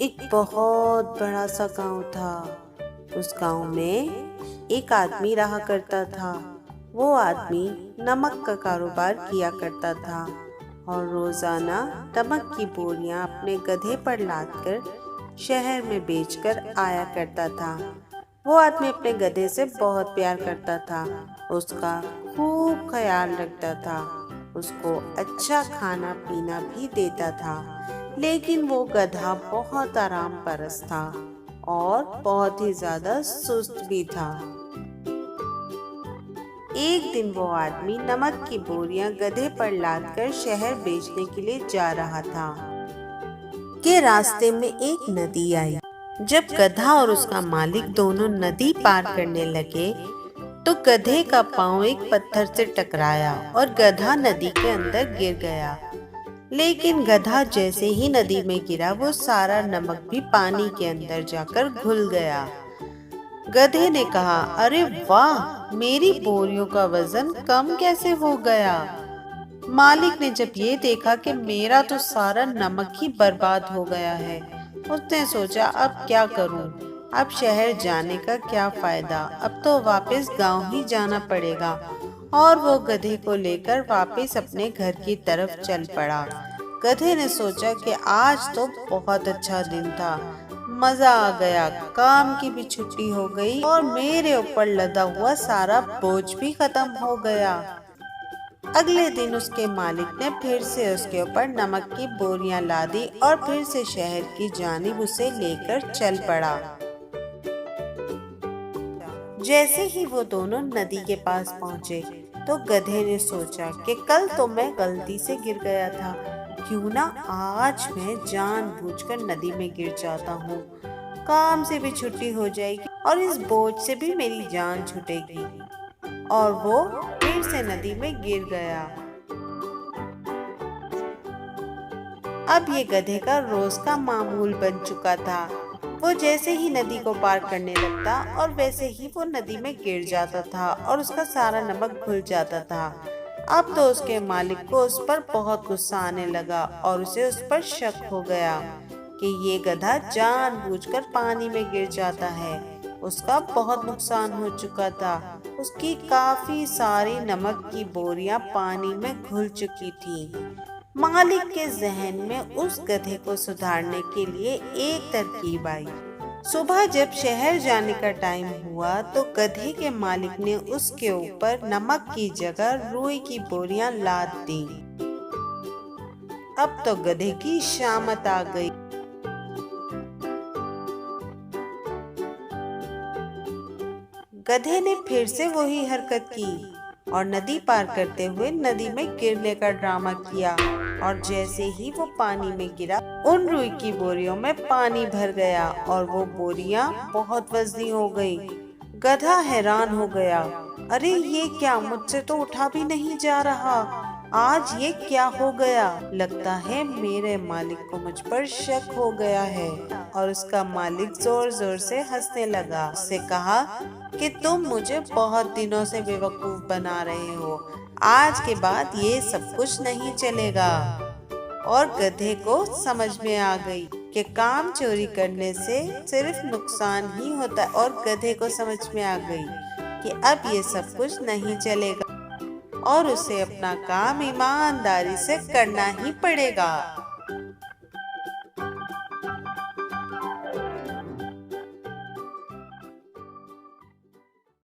एक बहुत बड़ा सा गांव था। उस गांव में एक आदमी रहा करता था। वो आदमी नमक का कारोबार किया करता था और रोजाना नमक की बोरियां अपने गधे पर लादकर शहर में बेचकर आया करता था। वो आदमी अपने गधे से बहुत प्यार करता था, उसका खूब ख्याल रखता था, उसको अच्छा खाना पीना भी देता था। लेकिन वो गधा बहुत आराम परस्त था और बहुत ही ज्यादा सुस्त भी था। एक दिन वो आदमी नमक की बोरियां गधे पर लादकर शहर बेचने के लिए जा रहा था कि रास्ते में एक नदी आई। जब गधा और उसका मालिक दोनों नदी पार करने लगे तो गधे का पांव एक पत्थर से टकराया और गधा नदी के अंदर गिर गया। लेकिन गधा जैसे ही नदी में गिरा वो सारा नमक भी पानी के अंदर जाकर घुल गया। गधे ने कहा, अरे वाह, मेरी बोरियों का वजन कम कैसे हो गया। मालिक ने जब ये देखा कि मेरा तो सारा नमक ही बर्बाद हो गया है, उसने सोचा अब क्या करूं? अब शहर जाने का क्या फायदा, अब तो वापस गांव ही जाना पड़ेगा। और वो गधे को लेकर वापस अपने घर की तरफ चल पड़ा। गधे ने सोचा कि आज तो बहुत अच्छा दिन था, मजा आ गया, काम की भी छुट्टी हो गई और मेरे ऊपर लदा हुआ सारा बोझ भी खत्म हो गया। अगले दिन उसके मालिक ने फिर से उसके ऊपर नमक की बोरियां लादी और फिर से शहर की जानिब उसे लेकर चल पड़ा। जैसे ही वो दोनों नदी के पास पहुंचे तो गधे ने सोचा कि कल तो मैं गलती से गिर गया था, क्यों ना आज मैं जानबूझकर नदी में गिर जाता हूँ। काम से भी छुट्टी हो जाएगी और इस बोझ से भी मेरी जान छूटेगी। और वो फिर से नदी में गिर गया। अब ये गधे का रोज का मामूल बन चुका था। वो जैसे ही नदी को पार करने लगता और वैसे ही वो नदी में गिर जाता था और उसका सारा नमक घुल जाता था। अब तो उसके मालिक को उस पर बहुत गुस्सा आने लगा और उसे उस पर शक हो गया कि ये गधा जानबूझकर पानी में गिर जाता है। उसका बहुत नुकसान हो चुका था। उसकी काफी सारी नमक की बोरियां पानी में घुल चुकी थी। मालिक के जहन में उस गधे को सुधारने के लिए एक तरकीब आई। सुबह जब शहर जाने का टाइम हुआ तो गधे के मालिक ने उसके ऊपर नमक की जगह रुई की बोरियां लाद दी। अब तो गधे की शामत आ गई। गधे ने फिर से वही हरकत की और नदी पार करते हुए नदी में गिरने का ड्रामा किया। और जैसे ही वो पानी में गिरा उन रुई की बोरियों में पानी भर गया और वो बोरियां बहुत वजनी हो गई। गधा हैरान हो गया, अरे ये क्या, मुझसे तो उठा भी नहीं जा रहा, आज ये क्या हो गया। लगता है मेरे मालिक को मुझ पर शक हो गया है। और उसका मालिक जोर जोर से हंसने लगा। उससे कहा कि तुम मुझे बहुत दिनों से बेवकूफ बना रहे हो, आज के बाद ये सब कुछ नहीं चलेगा। और गधे को समझ में आ गई कि काम चोरी करने से सिर्फ नुकसान ही होता है और गधे को समझ में आ गई कि अब ये सब कुछ नहीं चलेगा और उसे अपना काम ईमानदारी से करना ही पड़ेगा।